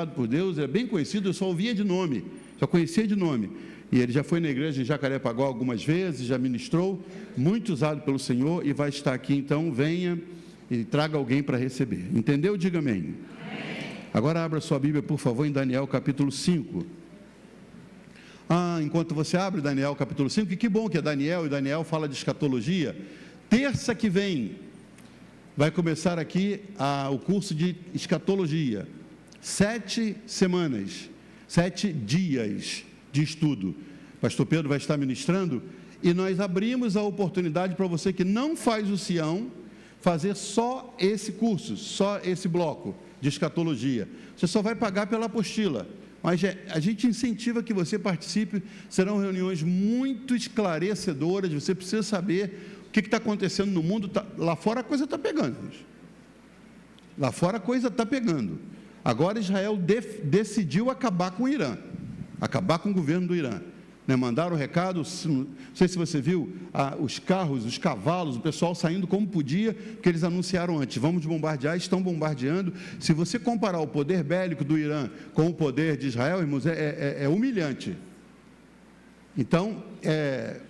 por Deus, é bem conhecido, eu só ouvia de nome, só conhecia de nome. E ele já foi na igreja em Jacarepaguá algumas vezes, já ministrou, muito usado pelo Senhor, e vai estar aqui, então venha e traga alguém para receber. Entendeu? Diga amém. Agora abra sua Bíblia, por favor, em Daniel capítulo 5. Enquanto você abre Daniel capítulo 5, e que bom que é Daniel, e Daniel fala de escatologia. Terça que vem vai começar aqui o curso de escatologia. 7 semanas, 7 dias de estudo. Pastor Pedro vai estar ministrando, e nós abrimos a oportunidade para você que não faz o Sião, fazer só esse curso, só esse bloco de escatologia. Você só vai pagar pela apostila, mas a gente incentiva que você participe. Serão reuniões muito esclarecedoras, você precisa saber o que está acontecendo no mundo. Lá fora a coisa está pegando, lá fora a coisa está pegando. Agora Israel decidiu acabar com o Irã, acabar com o governo do Irã. Mandaram o recado, não sei se você viu, os carros, os cavalos, o pessoal saindo como podia, porque eles anunciaram antes, vamos bombardear, estão bombardeando. Se você comparar o poder bélico do Irã com o poder de Israel, irmãos, é humilhante. Então,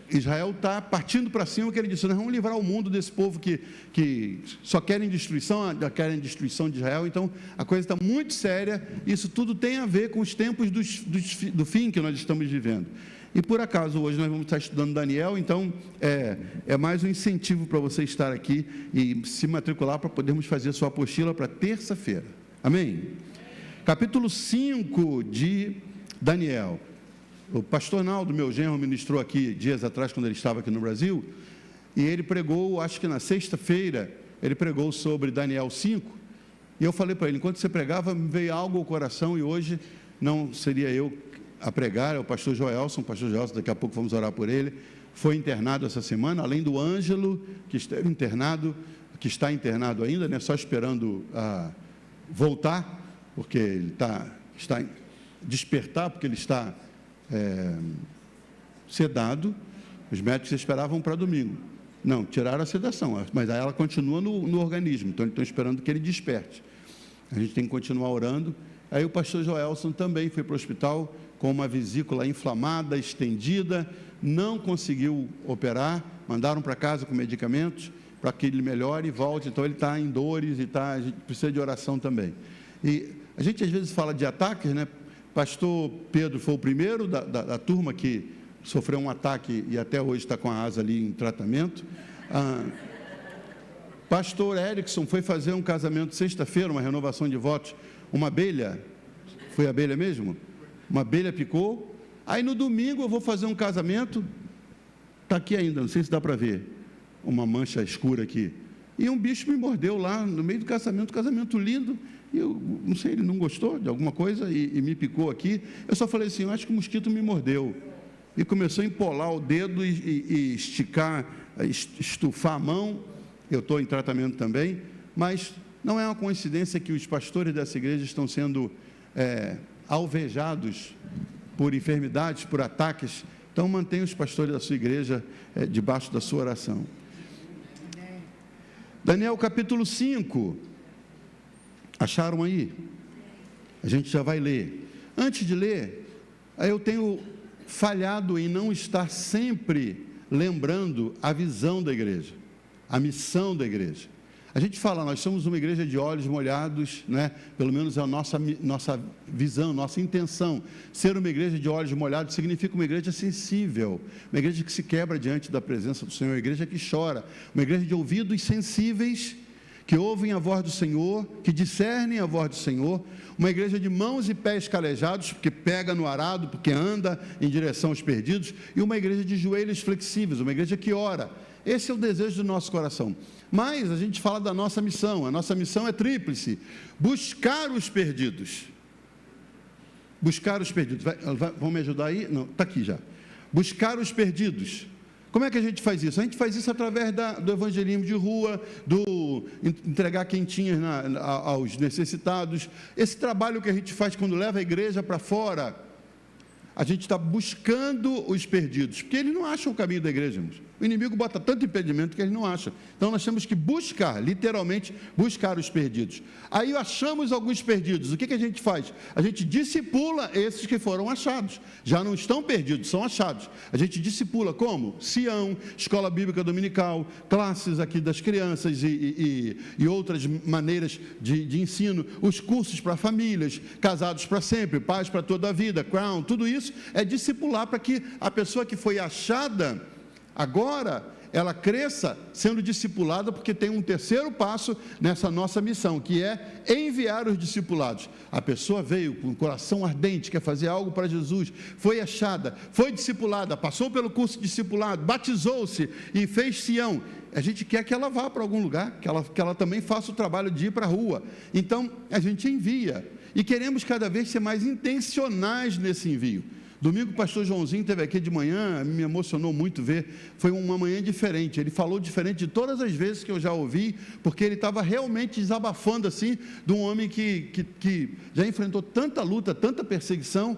Israel está partindo para cima, que ele disse: nós vamos livrar o mundo desse povo que só querem destruição de Israel. Então, a coisa está muito séria. Isso tudo tem a ver com os tempos do fim que nós estamos vivendo. E por acaso, hoje nós vamos estar estudando Daniel, então é mais um incentivo para você estar aqui e se matricular para podermos fazer sua apostila para terça-feira. Amém? Capítulo 5 de Daniel. O pastor Naldo, meu genro, ministrou aqui dias atrás, quando ele estava aqui no Brasil, e ele pregou, acho que na sexta-feira, ele pregou sobre Daniel 5, e eu falei para ele, enquanto você pregava, me veio algo ao coração, e hoje não seria eu a pregar, é o pastor Joelson, daqui a pouco vamos orar por ele, foi internado essa semana, além do Ângelo, que esteve internado, que está internado ainda, só esperando voltar, porque ele está despertar, porque ele está sedado. Os médicos esperavam para domingo, não, tiraram a sedação, mas aí ela continua no organismo, então eles estão esperando que ele desperte. A gente tem que continuar orando. Aí o pastor Joelson também foi para o hospital com uma vesícula inflamada, estendida, não conseguiu operar, mandaram para casa com medicamentos para que ele melhore e volte. Então ele está em dores e a gente precisa de oração também. E a gente às vezes fala de ataques, Pastor Pedro foi o primeiro da turma que sofreu um ataque e até hoje está com a asa ali em tratamento. Pastor Erickson foi fazer um casamento sexta-feira, uma renovação de votos, uma abelha, foi abelha mesmo? Uma abelha picou. Aí no domingo eu vou fazer um casamento, está aqui ainda, não sei se dá para ver, uma mancha escura aqui, e um bicho me mordeu lá no meio do casamento lindo, e eu não sei, ele não gostou de alguma coisa e me picou aqui. Eu só falei assim: eu acho que o mosquito me mordeu, e começou a empolar o dedo e esticar, estufar a mão. Eu estou em tratamento também, mas não é uma coincidência que os pastores dessa igreja estão sendo alvejados por enfermidades, por ataques. Então mantenha os pastores da sua igreja debaixo da sua oração. Daniel capítulo 5, acharam aí? A gente já vai ler. Antes de ler, eu tenho falhado em não estar sempre lembrando a visão da igreja, a missão da igreja. A gente fala, nós somos uma igreja de olhos molhados, pelo menos é a nossa visão, nossa intenção. Ser uma igreja de olhos molhados significa uma igreja sensível, uma igreja que se quebra diante da presença do Senhor, uma igreja que chora, uma igreja de ouvidos sensíveis, que ouvem a voz do Senhor, que discernem a voz do Senhor, uma igreja de mãos e pés calejados, porque pega no arado, porque anda em direção aos perdidos, e uma igreja de joelhos flexíveis, uma igreja que ora. Esse é o desejo do nosso coração. Mas a gente fala da nossa missão. A nossa missão é tríplice: buscar os perdidos. Buscar os perdidos. Vão me ajudar aí? Não, está aqui já. Buscar os perdidos. Como é que a gente faz isso? A gente faz isso através do evangelismo de rua, do entregar quentinhas aos necessitados. Esse trabalho que a gente faz quando leva a igreja para fora, a gente está buscando os perdidos, porque eles não acham o caminho da igreja, irmãos. O inimigo bota tanto impedimento que ele não acha. Então nós temos que buscar, literalmente, buscar os perdidos. Aí achamos alguns perdidos. O que a gente faz? A gente discipula esses que foram achados. Já não estão perdidos, são achados. A gente discipula como? Sião, escola bíblica dominical, classes aqui das crianças e outras maneiras de ensino, os cursos para famílias, casados para sempre, pais para toda a vida, Crown, tudo isso é discipular para que a pessoa que foi achada agora ela cresça sendo discipulada, porque tem um terceiro passo nessa nossa missão, que é enviar os discipulados. A pessoa veio com o coração ardente, quer fazer algo para Jesus, foi achada, foi discipulada, passou pelo curso de discipulado, batizou-se e fez Sião. A gente quer que ela vá para algum lugar, que ela também faça o trabalho de ir para a rua. Então, a gente envia e queremos cada vez ser mais intencionais nesse envio. Domingo o pastor Joãozinho esteve aqui de manhã, me emocionou muito ver, foi uma manhã diferente, ele falou diferente de todas as vezes que eu já ouvi, porque ele estava realmente desabafando assim, de um homem que já enfrentou tanta luta, tanta perseguição,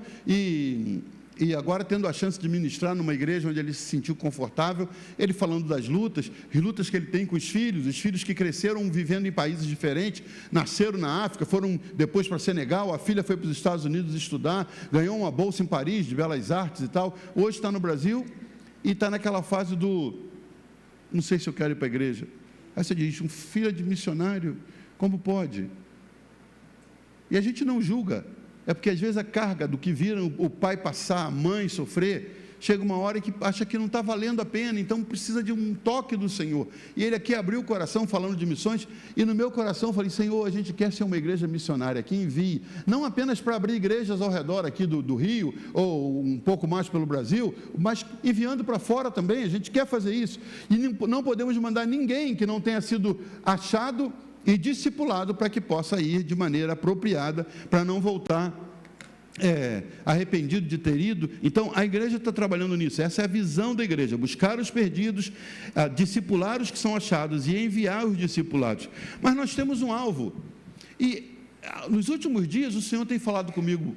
e agora tendo a chance de ministrar numa igreja onde ele se sentiu confortável, ele falando das lutas, as lutas que ele tem com os filhos que cresceram vivendo em países diferentes, nasceram na África, foram depois para Senegal, a filha foi para os Estados Unidos estudar, ganhou uma bolsa em Paris, de Belas Artes e tal, hoje está no Brasil, e está naquela fase não sei se eu quero ir para a igreja. Aí você diz, um filho de missionário, como pode? E a gente não julga, é porque às vezes a carga do que viram o pai passar, a mãe sofrer, chega uma hora que acha que não está valendo a pena, então precisa de um toque do Senhor. E ele aqui abriu o coração falando de missões, e no meu coração eu falei, Senhor, a gente quer ser uma igreja missionária, que envie, não apenas para abrir igrejas ao redor aqui do Rio, ou um pouco mais pelo Brasil, mas enviando para fora também, a gente quer fazer isso, e não podemos mandar ninguém que não tenha sido achado e discipulado para que possa ir de maneira apropriada, para não voltar arrependido de ter ido. Então a igreja está trabalhando nisso, essa é a visão da igreja, buscar os perdidos, discipular os que são achados e enviar os discipulados. Mas nós temos um alvo, e nos últimos dias o Senhor tem falado comigo,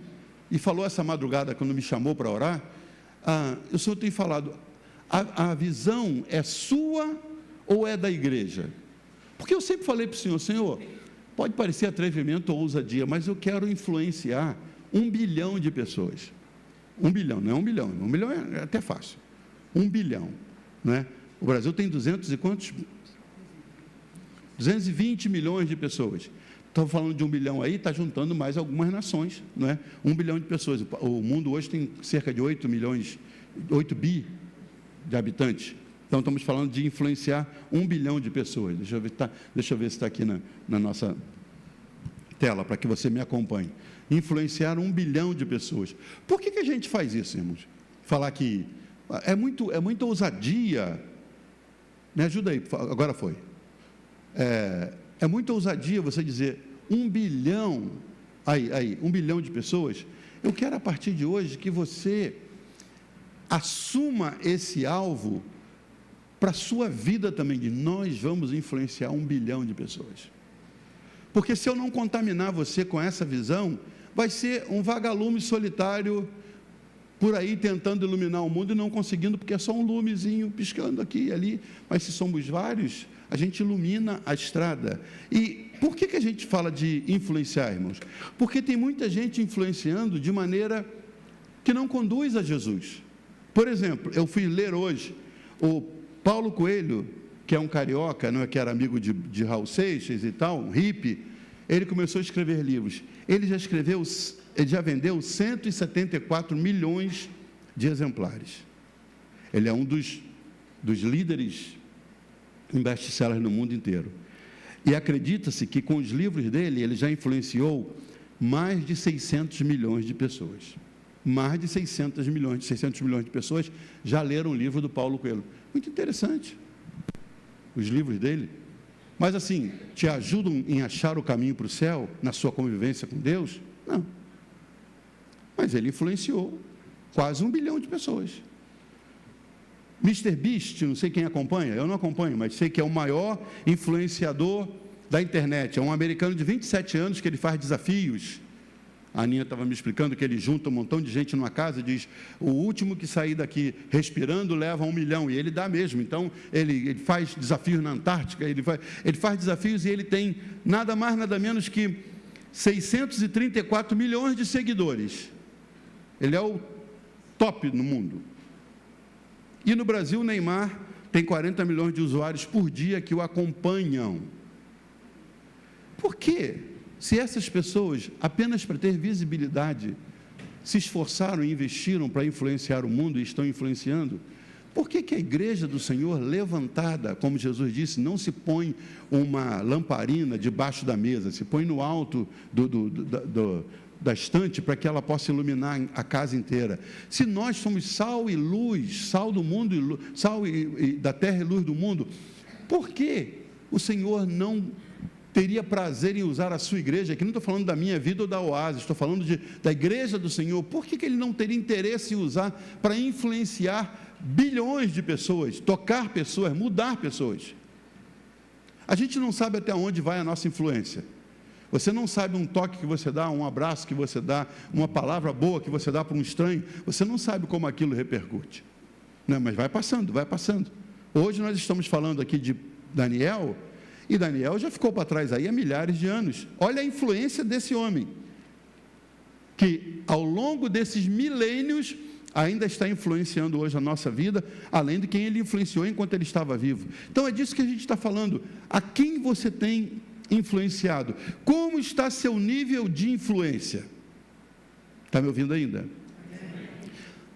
e falou essa madrugada quando me chamou para orar, o Senhor tem falado, a visão é sua ou é da igreja? Porque eu sempre falei para o Senhor, Senhor, pode parecer atrevimento ou ousadia, mas eu quero influenciar 1 bilhão de pessoas. 1 bilhão, não é 1 bilhão, 1 bilhão é até fácil. 1 bilhão, não é? O Brasil tem 200 e quantos? 220 milhões de pessoas. Estou falando de 1 bilhão aí, está juntando mais algumas nações, não é? 1 bilhão de pessoas. O mundo hoje tem cerca de 8 bi de habitantes. Então, estamos falando de influenciar 1 bilhão de pessoas. Deixa eu ver se está aqui na nossa tela, para que você me acompanhe. Influenciar 1 bilhão de pessoas. Por que a gente faz isso, irmãos? Falar que é muita ousadia. Me ajuda aí, agora foi. É muita ousadia você dizer 1 bilhão, 1 bilhão de pessoas. Eu quero, a partir de hoje, que você assuma esse alvo para a sua vida também, de nós vamos influenciar 1 bilhão de pessoas. Porque se eu não contaminar você com essa visão, vai ser um vagalume solitário por aí tentando iluminar o mundo e não conseguindo, porque é só um lumezinho piscando aqui e ali, mas se somos vários, a gente ilumina a estrada. E por que a gente fala de influenciar, irmãos? Porque tem muita gente influenciando de maneira que não conduz a Jesus. Por exemplo, eu fui ler hoje o Paulo Coelho, que é um carioca, não é, que era amigo de Raul Seixas e tal, um hippie, ele começou a escrever livros. Ele já vendeu 174 milhões de exemplares. Ele é um dos líderes em best-sellers no mundo inteiro. E acredita-se que com os livros dele, ele já influenciou mais de 600 milhões de pessoas. Mais de 600 milhões de pessoas já leram o livro do Paulo Coelho. Muito interessante, os livros dele. Mas assim, te ajudam em achar o caminho para o céu, na sua convivência com Deus? Não. Mas ele influenciou quase 1 bilhão de pessoas. Mr. Beast, não sei quem acompanha, eu não acompanho, mas sei que é o maior influenciador da internet. É um americano de 27 anos que ele faz desafios A Aninha estava me explicando que ele junta um montão de gente numa casa e diz, o último que sair daqui respirando leva 1 milhão, e ele dá mesmo. Então, ele faz desafios na Antártica, ele faz desafios, e ele tem nada mais, nada menos que 634 milhões de seguidores. Ele é o top no mundo. E no Brasil, o Neymar tem 40 milhões de usuários por dia que o acompanham. Por quê? Se essas pessoas, apenas para ter visibilidade, se esforçaram e investiram para influenciar o mundo e estão influenciando, por que a igreja do Senhor, levantada, como Jesus disse, não se põe uma lamparina debaixo da mesa, se põe no alto da estante para que ela possa iluminar a casa inteira? Se nós somos sal e luz, sal do mundo, sal da terra e luz do mundo, por que o Senhor não teria prazer em usar a sua igreja? Aqui não estou falando da minha vida ou da Oásis, estou falando da igreja do Senhor. Por que ele não teria interesse em usar para influenciar bilhões de pessoas, tocar pessoas, mudar pessoas? A gente não sabe até onde vai a nossa influência. Você não sabe um toque que você dá, um abraço que você dá, uma palavra boa que você dá para um estranho, você não sabe como aquilo repercute. Não, mas vai passando, vai passando. Hoje nós estamos falando aqui de Daniel, e Daniel já ficou para trás aí há milhares de anos. Olha a influência desse homem, que ao longo desses milênios ainda está influenciando hoje a nossa vida, além de quem ele influenciou enquanto ele estava vivo. Então é disso que a gente está falando. A quem você tem influenciado? Como está seu nível de influência? Está me ouvindo ainda?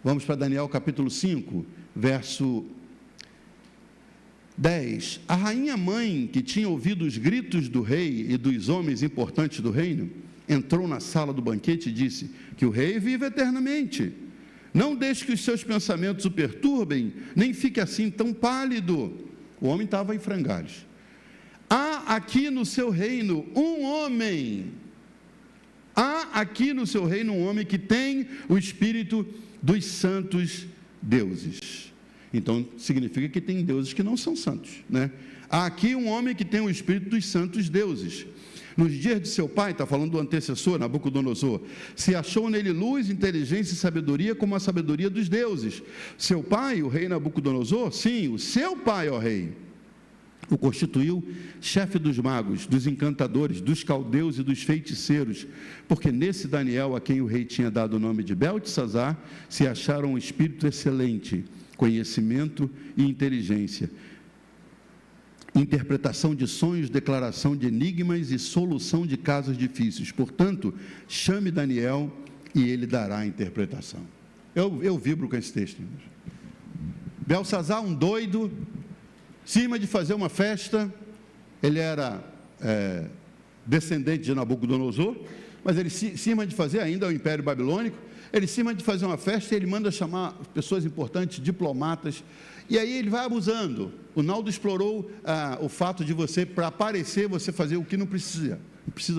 Vamos para Daniel capítulo 5, verso 10. A rainha mãe, que tinha ouvido os gritos do rei e dos homens importantes do reino, entrou na sala do banquete e disse: que o rei vive eternamente. Não deixe que os seus pensamentos o perturbem, nem fique assim tão pálido. O homem estava em frangalhos. Há aqui no seu reino um homem. Há aqui no seu reino um homem que tem o espírito dos santos deuses. Então, significa que tem deuses que não são santos, né? Há aqui um homem que tem o espírito dos santos deuses. Nos dias de seu pai, está falando do antecessor, Nabucodonosor, se achou nele luz, inteligência e sabedoria, como a sabedoria dos deuses. Seu pai, o rei Nabucodonosor, sim, o seu pai, ó rei, o constituiu chefe dos magos, dos encantadores, dos caldeus e dos feiticeiros, porque nesse Daniel, a quem o rei tinha dado o nome de Beltesazar, se acharam um espírito excelente, conhecimento e inteligência, interpretação de sonhos, declaração de enigmas e solução de casos difíceis. Portanto, chame Daniel e ele dará a interpretação. Eu vibro com esse texto. Beltesazar, um doido, cima de fazer uma festa. Ele era descendente de Nabucodonosor, mas ele cima de fazer ainda o Império Babilônico. Ele cima de fazer uma festa, ele manda chamar pessoas importantes, diplomatas, e aí ele vai abusando. O Naldo explorou o fato de você, para aparecer, você fazer o que não precisa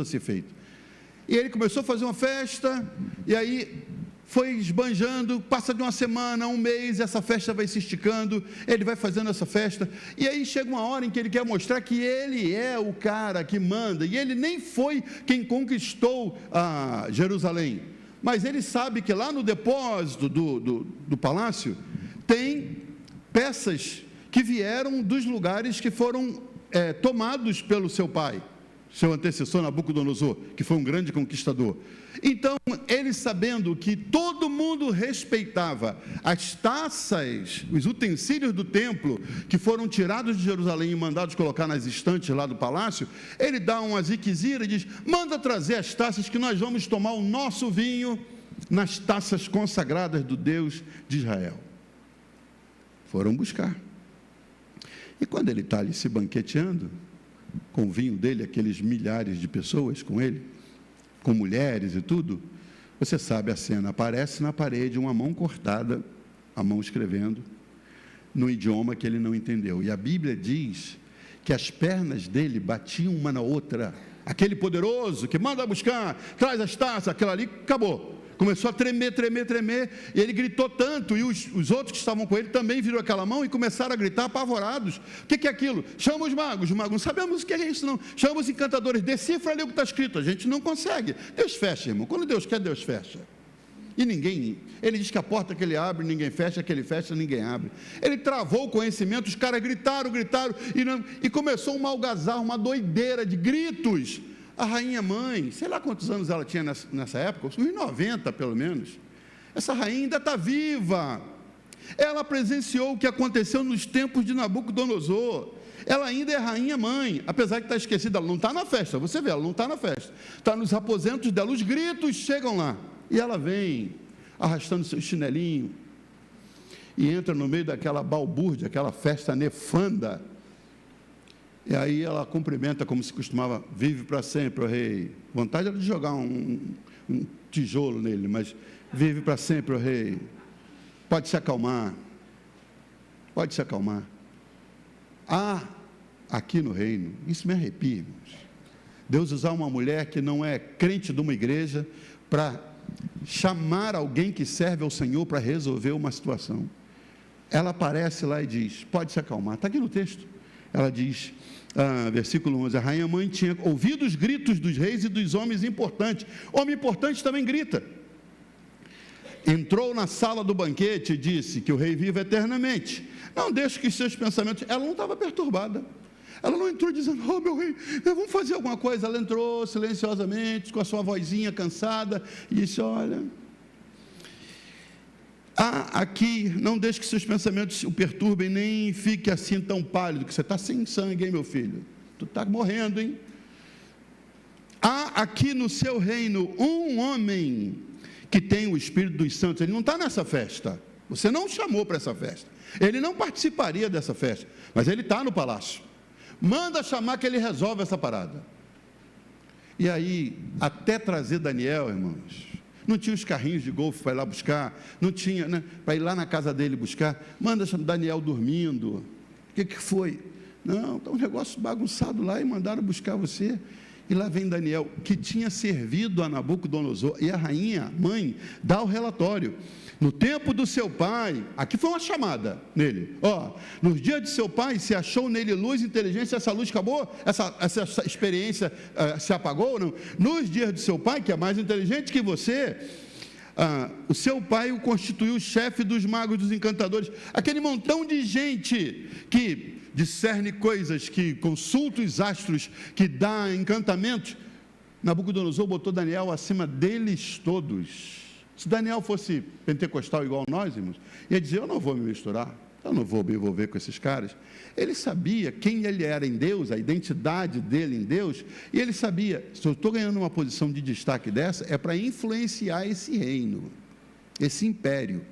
ser feito. E ele começou a fazer uma festa, e aí foi esbanjando, passa de uma semana, um mês, essa festa vai se esticando, ele vai fazendo essa festa, e aí chega uma hora em que ele quer mostrar que ele é o cara que manda, e ele nem foi quem conquistou Jerusalém, mas ele sabe que lá no depósito do palácio, tem peças que vieram dos lugares que foram tomados pelo seu pai, seu antecessor Nabucodonosor, que foi um grande conquistador. Então, ele sabendo que todo mundo respeitava as taças, os utensílios do templo, que foram tirados de Jerusalém e mandados colocar nas estantes lá do palácio, ele dá uma ziquezira e diz: manda trazer as taças que nós vamos tomar o nosso vinho nas taças consagradas do Deus de Israel. Foram buscar. E quando ele está ali se banqueteando, com o vinho dele, aqueles milhares de pessoas com ele, com mulheres e tudo, você sabe a cena, aparece na parede uma mão cortada, a mão escrevendo, no idioma que ele não entendeu, e a Bíblia diz que as pernas dele batiam uma na outra, aquele poderoso que manda buscar, traz as taças, aquela ali, acabou, Começou a tremer, e ele gritou tanto, e os outros que estavam com ele também viram aquela mão e começaram a gritar apavorados. O que é aquilo? Chama os magos não sabemos o que é isso não, chama os encantadores, decifra ali o que está escrito, a gente não consegue. Deus fecha, irmão, quando Deus quer, Deus fecha. E ninguém, ele diz que a porta que ele abre, ninguém fecha, que ele fecha, ninguém abre. Ele travou o conhecimento, os caras gritaram, e começou uma algazarra, uma doideira de gritos. A rainha mãe, sei lá quantos anos ela tinha nessa época, uns 90 pelo menos. Essa rainha ainda está viva. Ela presenciou o que aconteceu nos tempos de Nabucodonosor. Ela ainda é rainha mãe, apesar de estar esquecida, ela não está na festa, você vê, ela não está na festa. Está nos aposentos dela, os gritos chegam lá. E ela vem arrastando seu chinelinho e entra no meio daquela balbúrdia, aquela festa nefanda. E aí ela cumprimenta como se costumava: vive para sempre, ó rei. Vontade era de jogar um tijolo nele, mas vive para sempre, ó rei. Pode se acalmar. Pode se acalmar. Há aqui no reino, isso me arrepia, irmãos, Deus usar uma mulher que não é crente de uma igreja para chamar alguém que serve ao Senhor para resolver uma situação. Ela aparece lá e diz: pode se acalmar. Está aqui no texto. Ela diz, versículo 11: a rainha mãe tinha ouvido os gritos dos reis e dos homens importantes. Homem importante também grita. Entrou na sala do banquete e disse que o rei vive eternamente. Não deixe que seus pensamentos... Ela não estava perturbada. Ela não entrou dizendo: oh meu rei, vamos fazer alguma coisa. Ela entrou silenciosamente, com a sua vozinha cansada, e disse: olha, aqui, não deixe que seus pensamentos o perturbem, nem fique assim tão pálido, que você está sem sangue, hein meu filho? Tu está morrendo, hein? Há aqui no seu reino um homem que tem o Espírito dos Santos. Ele não está nessa festa, você não o chamou para essa festa, ele não participaria dessa festa, mas ele está no palácio. Manda chamar que ele resolve essa parada. E aí, até trazer Daniel, irmãos, não tinha os carrinhos de golfe para ir lá buscar, não tinha, né, para ir lá na casa dele buscar. Manda chamar Daniel dormindo. O que foi? Não, está um negócio bagunçado lá e mandaram buscar você. E lá vem Daniel, que tinha servido a Nabucodonosor, e a rainha, mãe, dá o relatório. No tempo do seu pai, aqui foi uma chamada nele, nos dias de seu pai se achou nele luz e inteligência. Essa luz acabou? Essa experiência se apagou? Não? Nos dias de seu pai, que é mais inteligente que você, o seu pai o constituiu chefe dos magos, dos encantadores, aquele montão de gente que discerne coisas, que consulta os astros, que dá encantamentos. Nabucodonosor botou Daniel acima deles todos. Se Daniel fosse pentecostal igual nós, irmãos, ia dizer: eu não vou me misturar, eu não vou me envolver com esses caras. Ele sabia quem ele era em Deus, a identidade dele em Deus, e ele sabia: se eu estou ganhando uma posição de destaque dessa, é para influenciar esse reino, esse império.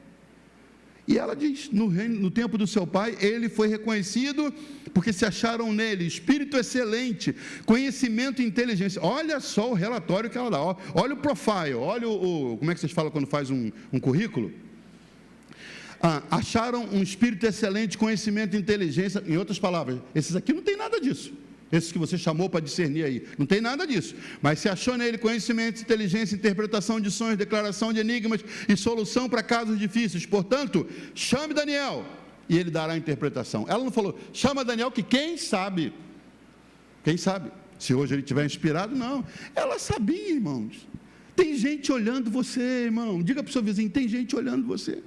E ela diz: no tempo do seu pai, ele foi reconhecido, porque se acharam nele espírito excelente, conhecimento e inteligência. Olha só o relatório que ela dá, olha o profile, olha como é que vocês falam quando faz um currículo? Acharam um espírito excelente, conhecimento e inteligência. Em outras palavras, esses aqui não tem nada disso. Esses que você chamou para discernir aí, não tem nada disso, mas se achou nele conhecimento, inteligência, interpretação de sonhos, declaração de enigmas e solução para casos difíceis. Portanto, chame Daniel e ele dará a interpretação. Ela não falou: chama Daniel, que quem sabe, se hoje ele estiver inspirado. Não, ela sabia, irmãos. Tem gente olhando você, irmão. Diga para o seu vizinho: tem gente olhando você.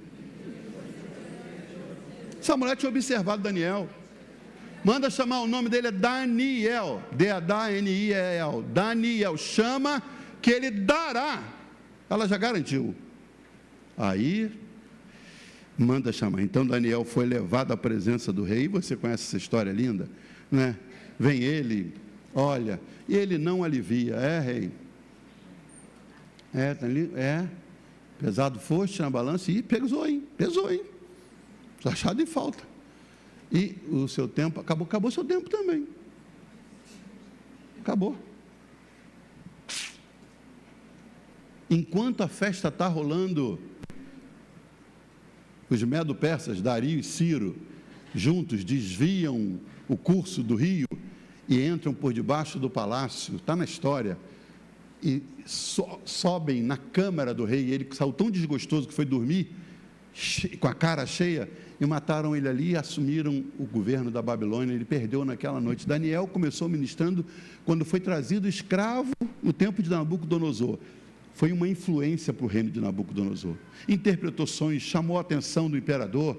Essa mulher tinha observado Daniel. Manda chamar, o nome dele é Daniel, D-A-N-I-E-L, Daniel, chama que ele dará. Ela já garantiu. Aí, manda chamar. Então Daniel foi levado à presença do rei. Você conhece essa história linda, né? Vem ele, olha, e ele não alivia. Rei? Pesado foste na balança e pesou, hein? Achado em falta. E o seu tempo acabou seu tempo também. Acabou. Enquanto a festa está rolando, os medo-persas, Dario e Ciro, juntos desviam o curso do rio e entram por debaixo do palácio. Está na história. e sobem na câmara do rei. Ele saiu tão desgostoso que foi dormir com a cara cheia, e mataram ele ali e assumiram o governo da Babilônia. Ele perdeu naquela noite. Daniel começou ministrando quando foi trazido escravo no tempo de Nabucodonosor. Foi uma influência para o reino de Nabucodonosor. Interpretou sonhos, chamou a atenção do imperador,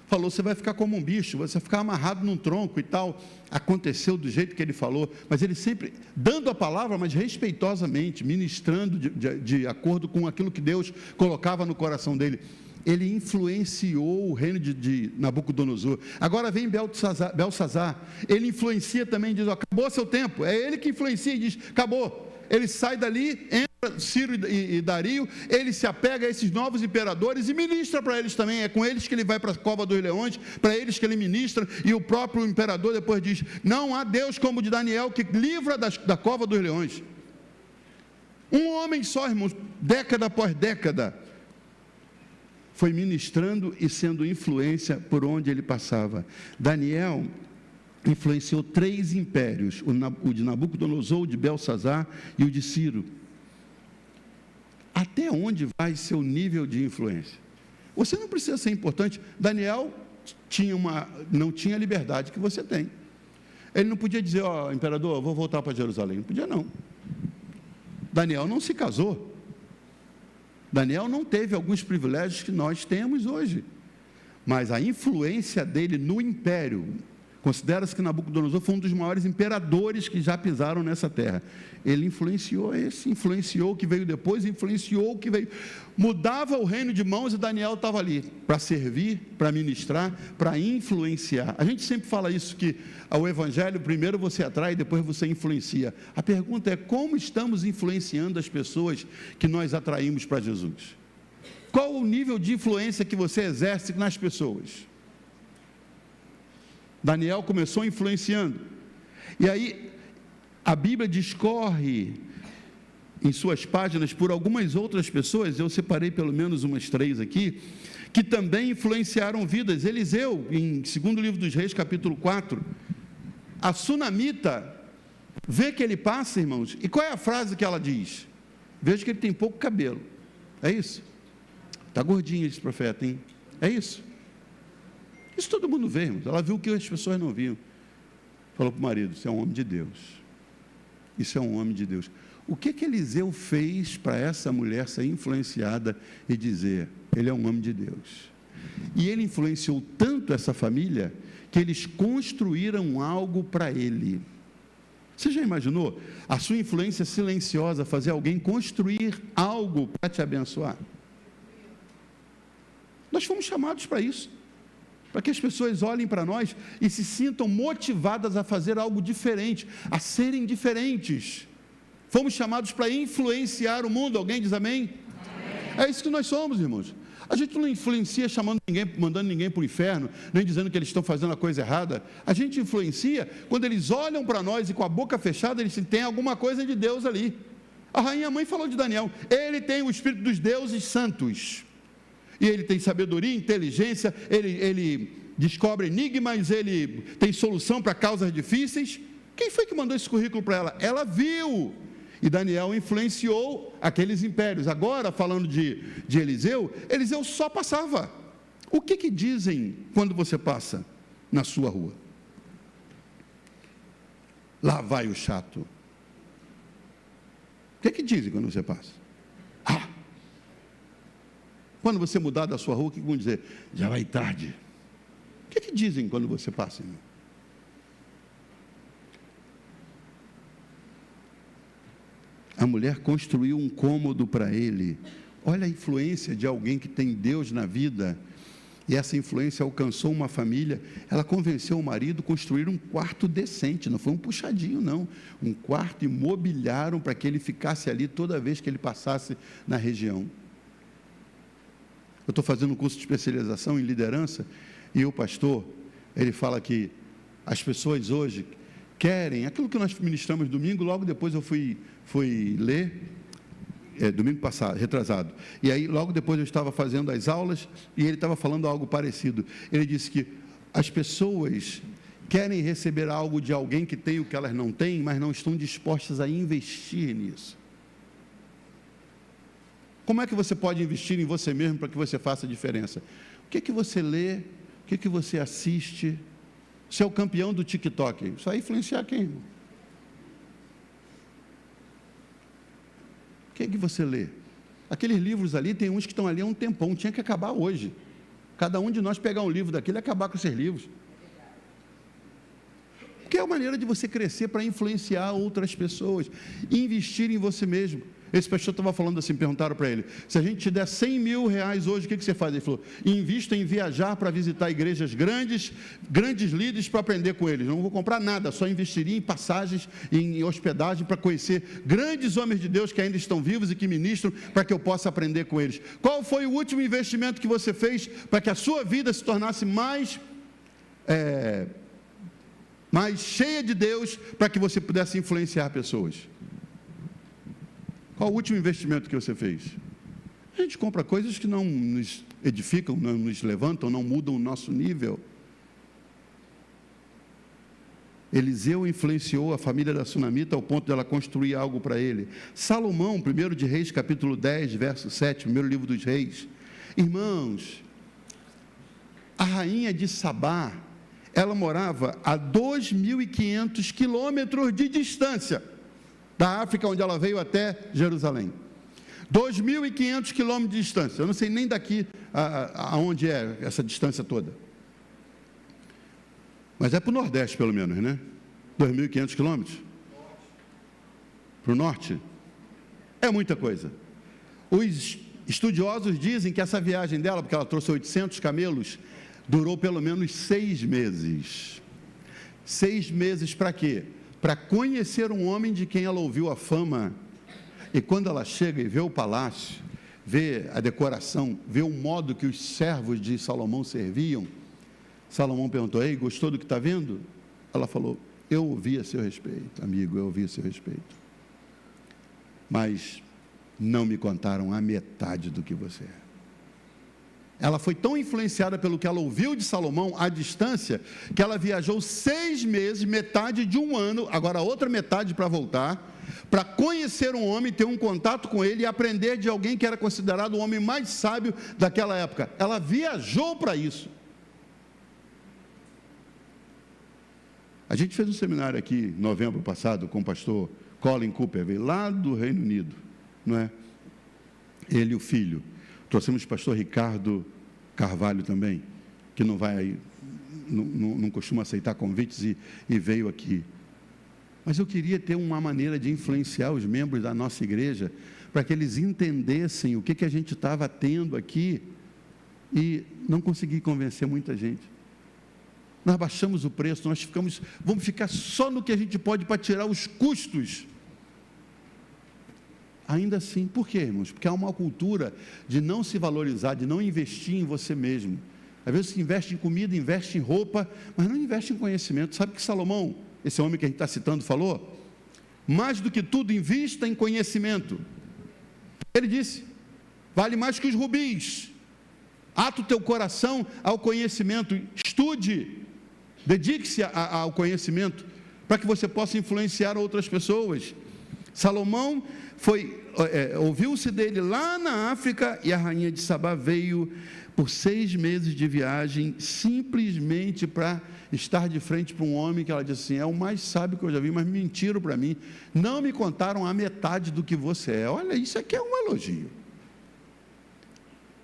falou: você vai ficar como um bicho, você vai ficar amarrado num tronco e tal. Aconteceu do jeito que ele falou, mas ele sempre dando a palavra, mas respeitosamente, ministrando de acordo com aquilo que Deus colocava no coração dele. Ele influenciou o reino de Nabucodonosor. Agora vem Belsazar, ele influencia também, diz: acabou seu tempo. É ele que influencia e diz: acabou. Ele sai dali, entra Ciro e Dario, ele se apega a esses novos imperadores e ministra para eles também. É com eles que ele vai para a cova dos leões, para eles que ele ministra, e o próprio imperador depois diz: não há Deus como o de Daniel, que livra da cova dos leões. Um homem só, irmãos, década após década, foi ministrando e sendo influência por onde ele passava. Daniel influenciou 3 impérios, o de Nabucodonosor, o de Belsazar e o de Ciro. Até onde vai seu nível de influência? Você não precisa ser importante. Daniel não tinha a liberdade que você tem. Ele não podia dizer: ó, imperador, eu vou voltar para Jerusalém. Não podia, não. Daniel não se casou. Daniel não teve alguns privilégios que nós temos hoje, mas a influência dele no império, considera-se que Nabucodonosor foi um dos maiores imperadores que já pisaram nessa terra. Ele influenciou o que veio depois, influenciou o que veio, mudava o reino de mãos, e Daniel estava ali para servir, para ministrar, para influenciar. A gente sempre fala isso, que o evangelho primeiro você atrai, depois você influencia. A pergunta é: como estamos influenciando as pessoas que nós atraímos para Jesus? Qual o nível de influência que você exerce nas pessoas? Daniel começou influenciando, e aí a Bíblia discorre em suas páginas por algumas outras pessoas. Eu separei pelo menos umas 3 aqui, que também influenciaram vidas. Eliseu, em 2º livro dos Reis, capítulo 4, a sunamita vê que ele passa, irmãos, e qual é a frase que ela diz? Veja que ele tem pouco cabelo, é isso? Está gordinho esse profeta, hein? É isso? Isso todo mundo vê, irmãos. Ela viu o que as pessoas não viam. Falou para o marido: isso é um homem de Deus. Isso é um homem de Deus. O que Eliseu fez para essa mulher ser influenciada e dizer: ele é um homem de Deus? E ele influenciou tanto essa família, que eles construíram algo para ele. Você já imaginou a sua influência silenciosa fazer alguém construir algo para te abençoar? Nós fomos chamados para isso, para que as pessoas olhem para nós e se sintam motivadas a fazer algo diferente, a serem diferentes. Fomos chamados para influenciar o mundo. Alguém diz amém? Amém. É isso que nós somos, irmãos. A gente não influencia mandando ninguém para o inferno, nem dizendo que eles estão fazendo a coisa errada. A gente influencia quando eles olham para nós e com a boca fechada, eles têm alguma coisa de Deus ali. A rainha mãe falou de Daniel: ele tem o espírito dos deuses santos. E ele tem sabedoria, inteligência, ele descobre enigmas, ele tem solução para causas difíceis. Quem foi que mandou esse currículo para ela? Ela viu. E Daniel influenciou aqueles impérios. Agora, falando de Eliseu, Eliseu só passava. O que dizem quando você passa na sua rua? Lá vai o chato. O que dizem quando você passa? Quando você mudar da sua rua, o que vão dizer? Já vai tarde. O que dizem quando você passa, irmão? A mulher construiu um cômodo para ele. Olha a influência de alguém que tem Deus na vida. E essa influência alcançou uma família. Ela convenceu o marido a construir um quarto decente. Não foi um puxadinho, não. Um quarto, e mobiliaram para que ele ficasse ali toda vez que ele passasse na região. Eu estou fazendo um curso de especialização em liderança, e o pastor, ele fala que as pessoas hoje querem, aquilo que nós ministramos domingo, logo depois eu fui ler, domingo passado, retrasado, e aí logo depois eu estava fazendo as aulas, e ele estava falando algo parecido. Ele disse que as pessoas querem receber algo de alguém que tem o que elas não têm, mas não estão dispostas a investir nisso. Como é que você pode investir em você mesmo para que você faça a diferença? O que você lê? O que você assiste? Você é o campeão do TikTok. Isso vai influenciar quem, irmão? O que você lê? Aqueles livros ali, tem uns que estão ali há um tempão, tinha que acabar hoje. Cada um de nós pegar um livro daquele e acabar com esses livros. Porque é uma maneira de você crescer para influenciar outras pessoas, investir em você mesmo. Esse pastor estava falando assim, perguntaram para ele, se a gente te der 100 mil reais hoje, o que você faz? Ele falou, invista em viajar para visitar igrejas grandes líderes para aprender com eles. Não vou comprar nada, só investiria em passagens, em hospedagem para conhecer grandes homens de Deus que ainda estão vivos e que ministram, para que eu possa aprender com eles. Qual foi o último investimento que você fez para que a sua vida se tornasse mais cheia de Deus, para que você pudesse influenciar pessoas? Qual o último investimento que você fez? A gente compra coisas que não nos edificam, não nos levantam, não mudam o nosso nível. Eliseu influenciou a família da Sunamita ao ponto de ela construir algo para ele. Salomão, 1 de Reis, capítulo 10, verso 7, primeiro livro dos reis. Irmãos, a rainha de Sabá, ela morava a 2.500 quilômetros de distância da África, onde ela veio até Jerusalém. 2.500 quilômetros de distância. Eu não sei nem daqui aonde é essa distância toda. Mas é para o Nordeste, pelo menos, né? 2.500 quilômetros. Para o Norte. É muita coisa. Os estudiosos dizem que essa viagem dela, porque ela trouxe 800 camelos, durou pelo menos 6 meses. 6 meses para quê? Para conhecer um homem de quem ela ouviu a fama. E quando ela chega e vê o palácio, vê a decoração, vê o modo que os servos de Salomão serviam, Salomão perguntou, ei, gostou do que está vendo? Ela falou, eu ouvi a seu respeito, amigo, eu ouvi a seu respeito. Mas não me contaram a metade do que você é. Ela foi tão influenciada pelo que ela ouviu de Salomão à distância, que ela viajou 6 meses, metade de um ano, agora a outra metade para voltar, para conhecer um homem, ter um contato com ele e aprender de alguém que era considerado o homem mais sábio daquela época. Ela viajou para isso. A gente fez um seminário aqui em novembro passado com o pastor Colin Cooper, veio lá do Reino Unido, não é? Ele e o filho. Trouxemos o pastor Ricardo Carvalho também, que não costuma aceitar convites e veio aqui. Mas eu queria ter uma maneira de influenciar os membros da nossa igreja, para que eles entendessem o que a gente estava tendo aqui, e não consegui convencer muita gente. Nós baixamos o preço, vamos ficar só no que a gente pode para tirar os custos. Ainda assim, por quê, irmãos? Porque há uma cultura de não se valorizar, de não investir em você mesmo. Às vezes você investe em comida, investe em roupa, mas não investe em conhecimento. Sabe o que Salomão, esse homem que a gente está citando, falou? Mais do que tudo, invista em conhecimento. Ele disse, vale mais que os rubis. Ata o teu coração ao conhecimento, estude, dedique-se ao conhecimento, para que você possa influenciar outras pessoas. Salomão ouviu-se dele lá na África, e a rainha de Sabá veio por 6 meses de viagem, simplesmente para estar de frente para um homem que ela disse assim, é o mais sábio que eu já vi, mas mentiram para mim, não me contaram a metade do que você é. Olha, isso aqui é um elogio.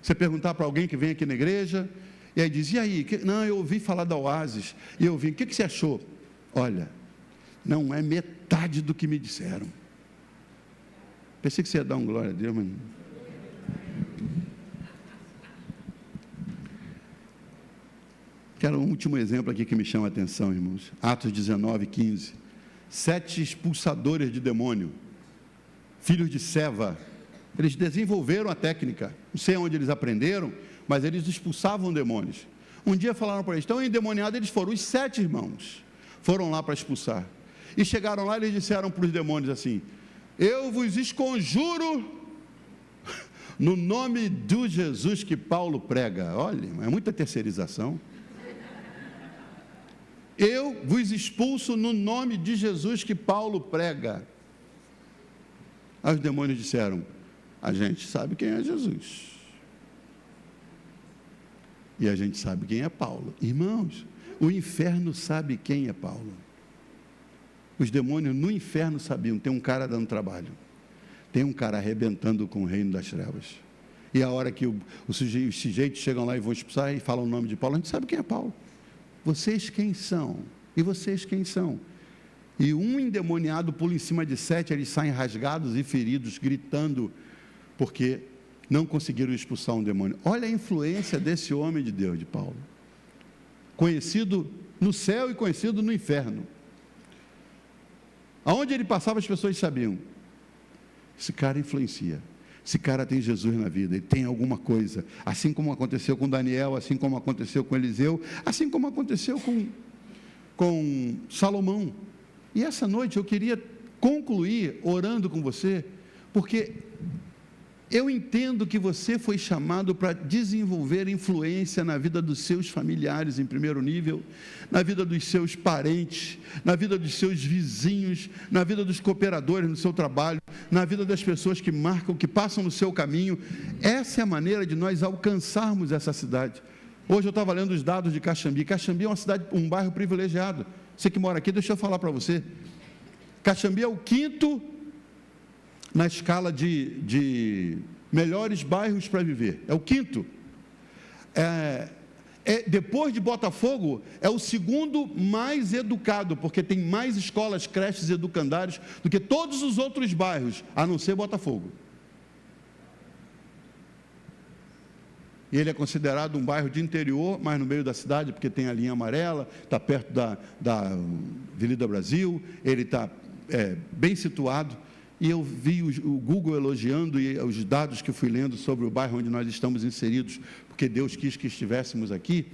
Você perguntar para alguém que vem aqui na igreja, e aí diz, e aí? Não, eu ouvi falar da Oásis, e eu vi, o que você achou? Olha, não é metade do que me disseram. Pensei que você ia dar um glória a Deus, mas... Quero um último exemplo aqui que me chama a atenção, irmãos. Atos 19, 15. 7 expulsadores de demônio, filhos de Seva. Eles desenvolveram a técnica. Não sei onde eles aprenderam, mas eles expulsavam demônios. Um dia falaram para eles, estão endemoniados, eles foram, os 7 irmãos, foram lá para expulsar. E chegaram lá e eles disseram para os demônios assim, eu vos esconjuro no nome do Jesus que Paulo prega. Olha, é muita terceirização. Eu vos expulso no nome de Jesus que Paulo prega. Aí os demônios disseram, A gente sabe quem é Jesus. E a gente sabe quem é Paulo. Irmãos, o inferno sabe quem é Paulo. Os demônios no inferno sabiam, tem um cara dando trabalho. Tem um cara arrebentando com o reino das trevas. E a hora que os sujeitos chegam lá e vão expulsar e falam o nome de Paulo, a gente sabe quem é Paulo. Vocês quem são? E vocês quem são? E um endemoniado pula em cima de 7, eles saem rasgados e feridos, gritando, porque não conseguiram expulsar um demônio. Olha a influência desse homem de Deus, de Paulo. Conhecido no céu e conhecido no inferno. Aonde ele passava, as pessoas sabiam. Esse cara influencia. Esse cara tem Jesus na vida, ele tem alguma coisa. Assim como aconteceu com Daniel, assim como aconteceu com Eliseu, assim como aconteceu com Salomão. E essa noite eu queria concluir orando com você, porque eu entendo que você foi chamado para desenvolver influência na vida dos seus familiares em primeiro nível, na vida dos seus parentes, na vida dos seus vizinhos, na vida dos cooperadores no seu trabalho, na vida das pessoas que marcam, que passam no seu caminho. Essa é a maneira de nós alcançarmos essa cidade. Hoje eu estava lendo os dados de Caxambi. Caxambi é uma cidade, um bairro privilegiado. Você que mora aqui, deixa eu falar para você. Caxambi é o 5º na escala de melhores bairros para viver. É o 5º. Depois de Botafogo, é o 2º mais educado, porque tem mais escolas, creches e educandários do que todos os outros bairros, a não ser Botafogo. E ele é considerado um bairro de interior, mas no meio da cidade, porque tem a linha amarela, está perto da Avenida Brasil, ele está bem situado. E eu vi o Google elogiando e os dados que eu fui lendo sobre o bairro onde nós estamos inseridos, porque Deus quis que estivéssemos aqui.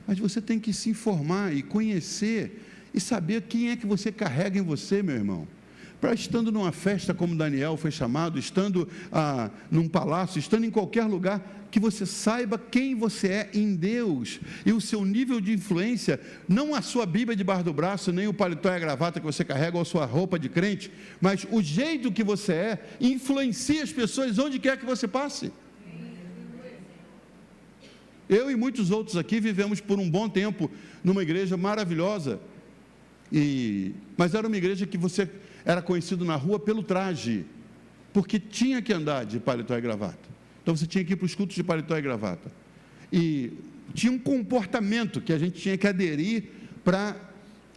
Mas você tem que se informar e conhecer e saber quem é que você carrega em você, meu irmão. Para estando numa festa como Daniel foi chamado, estando num palácio, estando em qualquer lugar, que você saiba quem você é em Deus e o seu nível de influência, não a sua Bíblia debaixo do braço, nem o paletó e a gravata que você carrega ou a sua roupa de crente, mas o jeito que você influencia as pessoas onde quer que você passe. Eu e muitos outros aqui vivemos por um bom tempo numa igreja maravilhosa, mas era uma igreja que você era conhecido na rua pelo traje, porque tinha que andar de paletó e gravata. Então você tinha que ir para os cultos de paletó e gravata. E tinha um comportamento que a gente tinha que aderir para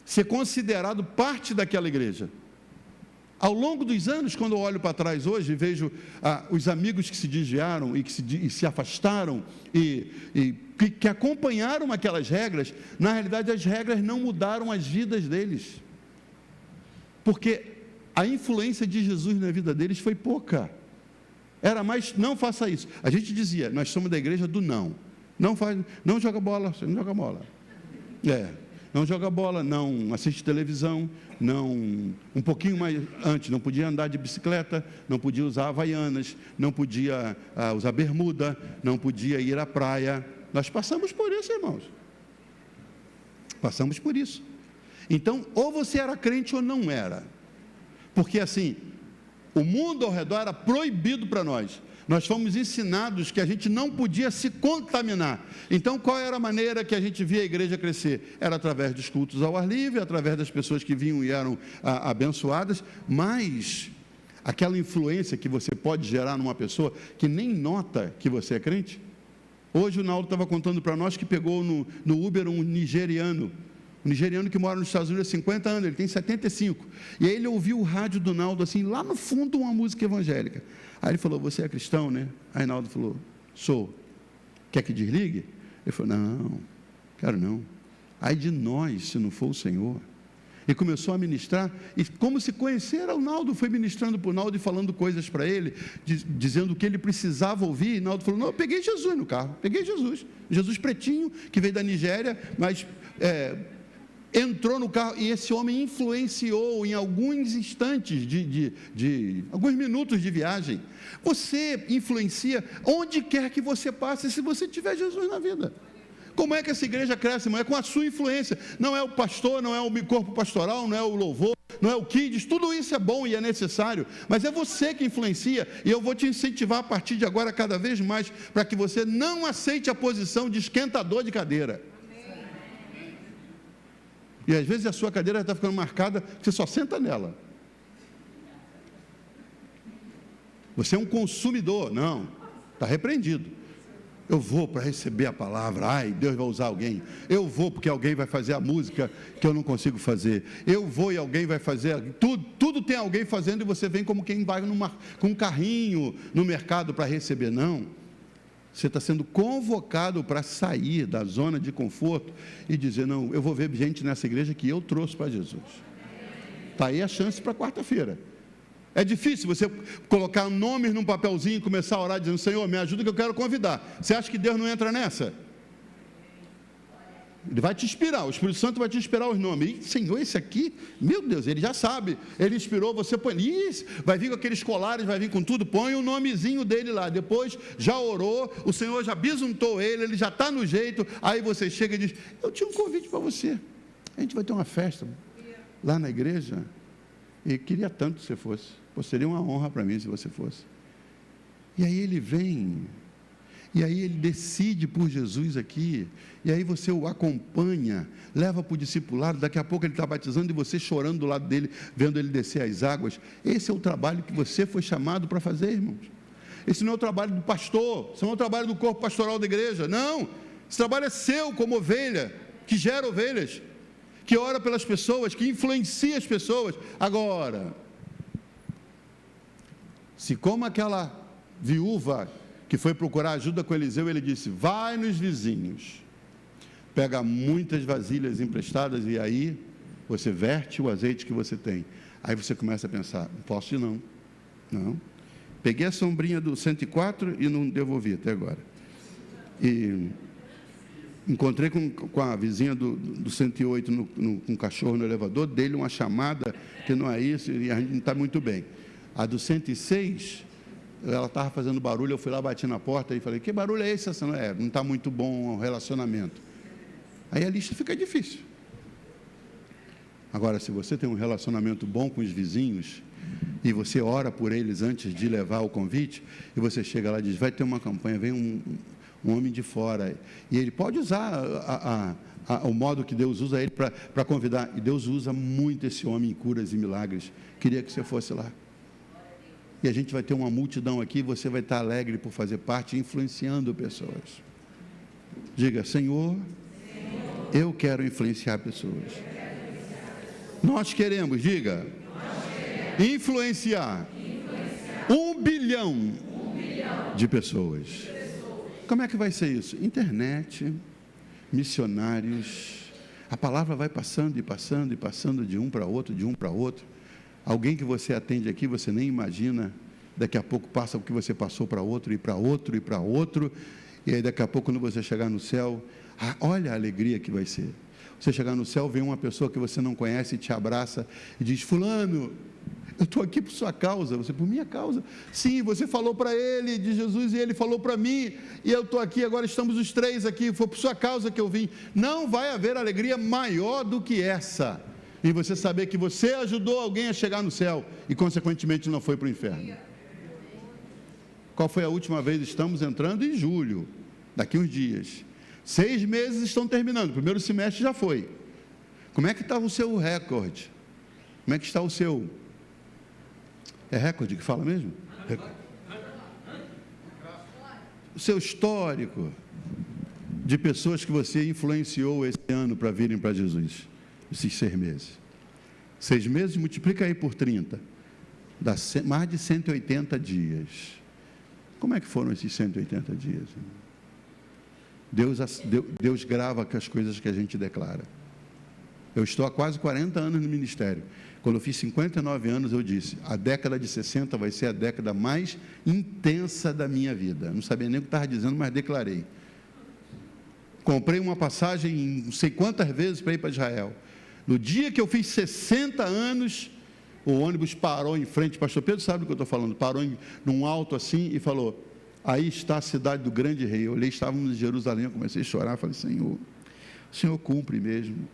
ser considerado parte daquela igreja. Ao longo dos anos, quando eu olho para trás hoje e vejo os amigos que se desviaram e se afastaram que acompanharam aquelas regras, na realidade as regras não mudaram as vidas deles. Porque a influência de Jesus na vida deles foi pouca. Era mais, não faça isso. A gente dizia, nós somos da igreja do não. Não joga bola, você não joga bola. Não joga bola, não assiste televisão, um pouquinho mais antes, não podia andar de bicicleta, não podia usar havaianas, não podia usar bermuda, não podia ir à praia. Nós passamos por isso, irmãos. Passamos por isso. Então, ou você era crente ou não era. Porque assim, o mundo ao redor era proibido para nós. Nós fomos ensinados que a gente não podia se contaminar. Então, qual era a maneira que a gente via a igreja crescer? Era através dos cultos ao ar livre, através das pessoas que vinham e eram abençoadas, mas aquela influência que você pode gerar numa pessoa que nem nota que você é crente. Hoje o Naldo estava contando para nós que pegou no Uber um nigeriano que mora nos Estados Unidos há 50 anos, ele tem 75, e aí ele ouviu o rádio do Naldo, assim, lá no fundo uma música evangélica. Aí ele falou, você é cristão, né? Aí Naldo falou, sou. Quer que desligue? Ele falou, não, quero não. Ai de nós, se não for o Senhor. E começou a ministrar, e como se conhecera o Naldo, foi ministrando para o Naldo e falando coisas para ele, dizendo o que ele precisava ouvir, e Naldo falou, não, eu peguei Jesus no carro, Jesus pretinho, que veio da Nigéria, mas entrou no carro, e esse homem influenciou em alguns instantes, alguns minutos de viagem. Você influencia onde quer que você passe, se você tiver Jesus na vida. Como é que essa igreja cresce, irmão? É com a sua influência. Não é o pastor, não é o corpo pastoral, não é o louvor, não é o kids, tudo isso é bom e é necessário, mas é você que influencia, e eu vou te incentivar a partir de agora cada vez mais, para que você não aceite a posição de esquentador de cadeira. E às vezes a sua cadeira está ficando marcada, você só senta nela. Você é um consumidor, não, está repreendido. Eu vou para receber a palavra, ai, Deus vai usar alguém. Eu vou porque alguém vai fazer a música que eu não consigo fazer. Eu vou e alguém vai fazer, tudo tem alguém fazendo e você vem como quem vai com um carrinho no mercado para receber. Não, você está sendo convocado para sair da zona de conforto e dizer, não, eu vou ver gente nessa igreja que eu trouxe para Jesus. Está aí a chance para quarta-feira. É difícil você colocar nomes num papelzinho e começar a orar dizendo, Senhor, me ajuda que eu quero convidar. Você acha que Deus não entra nessa? Ele vai te inspirar, o Espírito Santo vai te inspirar os nomes. E, Senhor, esse aqui, meu Deus, ele já sabe. Ele inspirou, você põe, isso, vai vir com aqueles colares, vai vir com tudo, põe o nomezinho dele lá. Depois, já orou, o Senhor já bisuntou ele já está no jeito. Aí você chega e diz, eu tinha um convite para você. A gente vai ter uma festa lá na igreja. E queria tanto que você fosse. Pô, seria uma honra para mim se você fosse. E aí ele vem, e aí ele decide por Jesus aqui, e aí você o acompanha, leva para o discipulado, daqui a pouco ele está batizando e você chorando do lado dele, vendo ele descer as águas. Esse é o trabalho que você foi chamado para fazer, irmãos. Esse não é o trabalho do pastor, esse não é o trabalho do corpo pastoral da igreja, não. Esse trabalho é seu como ovelha, que gera ovelhas, que ora pelas pessoas, que influencia as pessoas. Agora, se como aquela viúva que foi procurar ajuda com Eliseu, ele disse, vai nos vizinhos, pega muitas vasilhas emprestadas e aí você verte o azeite que você tem. Aí você começa a pensar, não posso ir não. Peguei a sombrinha do 104 e não devolvi até agora. E encontrei com a vizinha do 108 com um cachorro no elevador, dei-lhe uma chamada, que não é isso, e a gente não está muito bem. A do 106, ela estava fazendo barulho, eu fui lá, bati na porta e falei, que barulho é esse? Não está muito bom o relacionamento. Aí a lista fica difícil. Agora, se você tem um relacionamento bom com os vizinhos, e você ora por eles antes de levar o convite, e você chega lá e diz, vai ter uma campanha, vem um homem de fora, e ele pode usar o modo que Deus usa ele para convidar, e Deus usa muito esse homem em curas e milagres. Queria que você fosse lá. E a gente vai ter uma multidão aqui, você vai estar alegre por fazer parte, influenciando pessoas. Diga, Senhor, eu quero influenciar pessoas. Nós queremos, diga, influenciar 1 bilhão de pessoas. Como é que vai ser isso? Internet, missionários, a palavra vai passando e passando e passando de um para outro, de um para outro. Alguém que você atende aqui, você nem imagina, daqui a pouco passa o que você passou para outro, e para outro, e para outro, e aí daqui a pouco quando você chegar no céu, olha a alegria que vai ser. Você chegar no céu, vem uma pessoa que você não conhece e te abraça e diz, fulano, eu estou aqui por sua causa. Você, por minha causa? Sim, você falou para ele de Jesus e ele falou para mim, e eu estou aqui, agora estamos os três aqui, foi por sua causa que eu vim. Não vai haver alegria maior do que essa, e você saber que você ajudou alguém a chegar no céu, e consequentemente não foi para o inferno. Qual foi a última vez? Estamos entrando em julho, daqui uns dias, 6 meses estão terminando, o primeiro semestre já foi. Como é que está o seu recorde? Como é que está o seu... É recorde que fala mesmo? O seu histórico de pessoas que você influenciou esse ano para virem para Jesus, esses 6 meses. 6 meses, multiplica aí por 30, dá mais de 180 dias. Como é que foram esses 180 dias? Deus grava com as coisas que a gente declara. Eu estou há quase 40 anos no ministério. Quando eu fiz 59 anos, eu disse, a década de 60 vai ser a década mais intensa da minha vida. Não sabia nem o que estava dizendo, mas declarei. Comprei uma passagem não sei quantas vezes para ir para Israel. No dia que eu fiz 60 anos, o ônibus parou em frente, pastor Pedro sabe do que eu estou falando, parou num alto assim e falou, Aí está a cidade do grande rei. Eu olhei, estávamos em Jerusalém, eu comecei a chorar, falei, Senhor, o Senhor cumpre mesmo.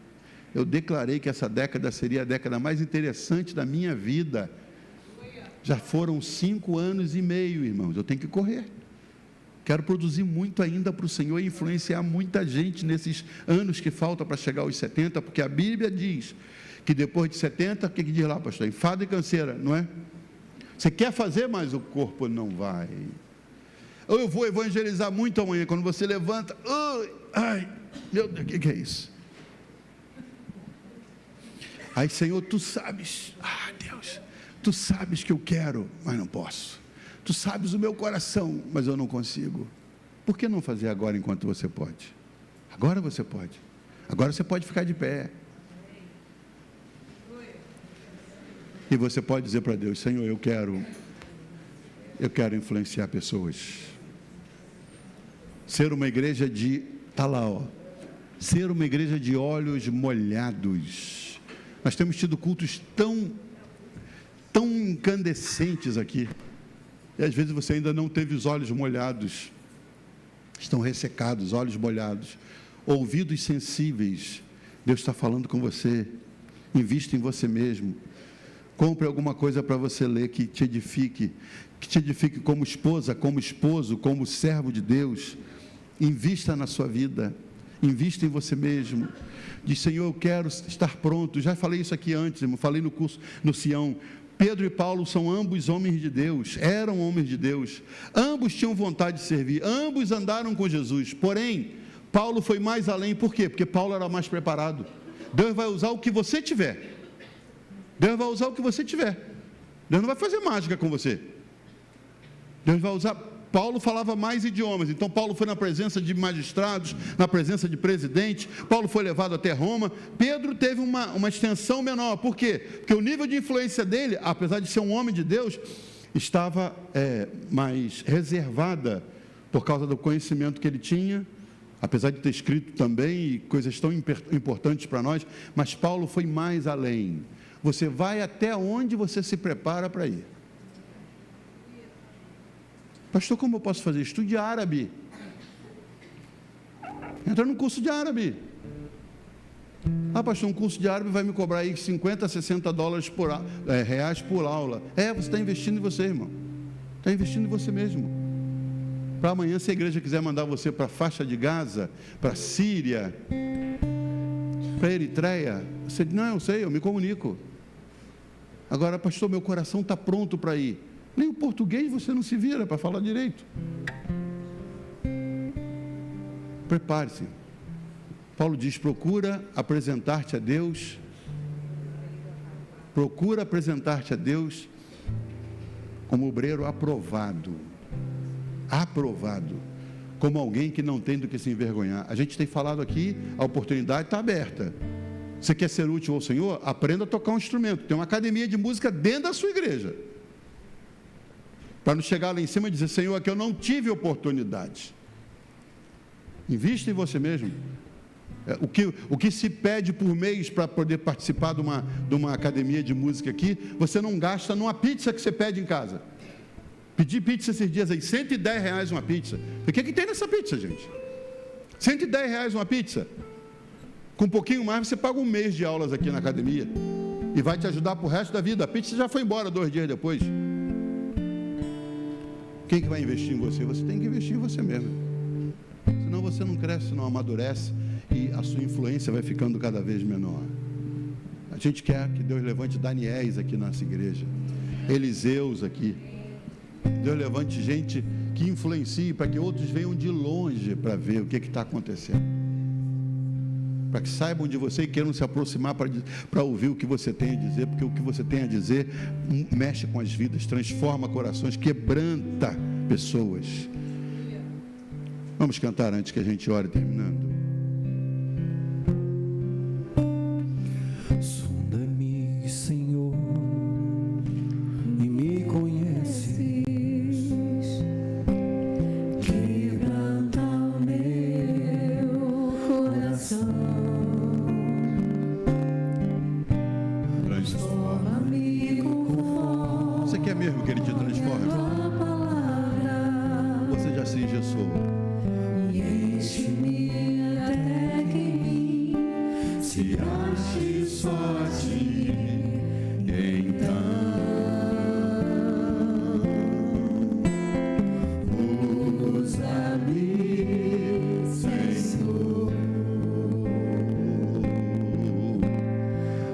Eu declarei que essa década seria a década mais interessante da minha vida. Já foram 5 anos e meio, irmãos, eu tenho que correr. Quero produzir muito ainda para o Senhor e influenciar muita gente nesses anos que faltam para chegar aos 70, porque a Bíblia diz que depois de 70, o que diz lá, pastor? Enfado e canseira, não é? Você quer fazer, mas o corpo não vai. Ou eu vou evangelizar muito amanhã, quando você levanta, ai, meu Deus, o que é isso? Aí, Senhor, tu sabes, Deus, tu sabes que eu quero, mas não posso. Tu sabes o meu coração, mas eu não consigo. Por que não fazer agora enquanto você pode? Agora você pode. Agora você pode ficar de pé. E você pode dizer para Deus, Senhor, eu quero influenciar pessoas. Ser uma igreja está lá, ser uma igreja de olhos molhados. Nós temos tido cultos tão incandescentes aqui. E às vezes você ainda não teve os olhos molhados, estão ressecados, olhos molhados, ouvidos sensíveis. Deus está falando com você. Invista em você mesmo. Compre alguma coisa para você ler que te edifique como esposa, como esposo, como servo de Deus. Invista na sua vida, invista em você mesmo. Diz, Senhor, eu quero estar pronto. Já falei isso aqui antes, irmão, falei no curso no Sião. Pedro e Paulo são ambos homens de Deus, eram homens de Deus, ambos tinham vontade de servir, ambos andaram com Jesus, porém, Paulo foi mais além, por quê? Porque Paulo era mais preparado. Deus vai usar o que você tiver, Deus vai usar o que você tiver, Deus não vai fazer mágica com você, Deus vai usar. Paulo falava mais idiomas, então Paulo foi na presença de magistrados, na presença de presidentes, Paulo foi levado até Roma. Pedro teve uma extensão menor, por quê? Porque o nível de influência dele, apesar de ser um homem de Deus, estava mais reservada, por causa do conhecimento que ele tinha, apesar de ter escrito também, coisas tão importantes para nós, mas Paulo foi mais além. Você vai até onde você se prepara para ir. Pastor, como eu posso fazer? Estude árabe. Entra num curso de árabe. Pastor, um curso de árabe vai me cobrar aí 50, 60 dólares reais por aula. Você está investindo em você, irmão. Está investindo em você mesmo. Para amanhã, se a igreja quiser mandar você para a faixa de Gaza, para a Síria, para a Eritreia, você diz, não, eu sei, eu me comunico. Agora, pastor, meu coração está pronto para ir. Nem o português você não se vira para falar direito. Prepare-se. Paulo diz, procura apresentar-te a Deus. Procura apresentar-te a Deus como obreiro aprovado. Aprovado. Como alguém que não tem do que se envergonhar. A gente tem falado aqui, a oportunidade está aberta. Você quer ser útil ao Senhor? Aprenda a tocar um instrumento. Tem uma academia de música dentro da sua igreja. Para não chegar lá em cima e dizer, Senhor, aqui eu não tive oportunidade. Invista em você mesmo. O que se pede por mês para poder participar de uma academia de música aqui, você não gasta numa pizza que você pede em casa. Pedi pizza esses dias aí, R$110 uma pizza. O que tem nessa pizza, gente? R$110 uma pizza. Com um pouquinho mais, você paga um mês de aulas aqui na academia. E vai te ajudar para o resto da vida. A pizza já foi embora 2 dias depois. Quem que vai investir em você? Você tem que investir em você mesmo. Senão você não cresce, não amadurece e a sua influência vai ficando cada vez menor. A gente quer que Deus levante Daniéis aqui na nossa igreja, Eliseus aqui. Deus levante gente que influencie para que outros venham de longe para ver o que está acontecendo. Para que saibam de você e queiram se aproximar para ouvir o que você tem a dizer, porque o que você tem a dizer mexe com as vidas, transforma corações, quebranta pessoas. Vamos cantar antes que a gente ore terminando. Sonda-me, Senhor, e me conheces. Quebranta o meu coração. Você quer mesmo que Ele te transforme? se engessou. E enche-me até que em mim se ache só a ti. Então usa-me, Senhor.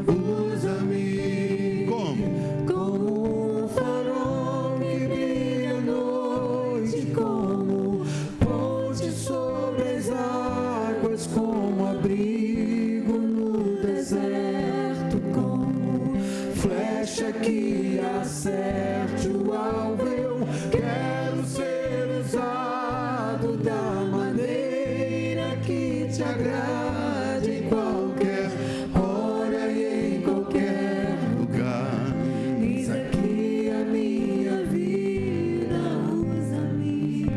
Usa-me como um farol que brilha à noite, como ponte sobre as águas, como abrigo no deserto, como flecha que acerte o alvo. Eu quero ser usado da maneira que te agrade, em qualquer hora e em qualquer lugar. Eis aqui a minha vida, usa-me,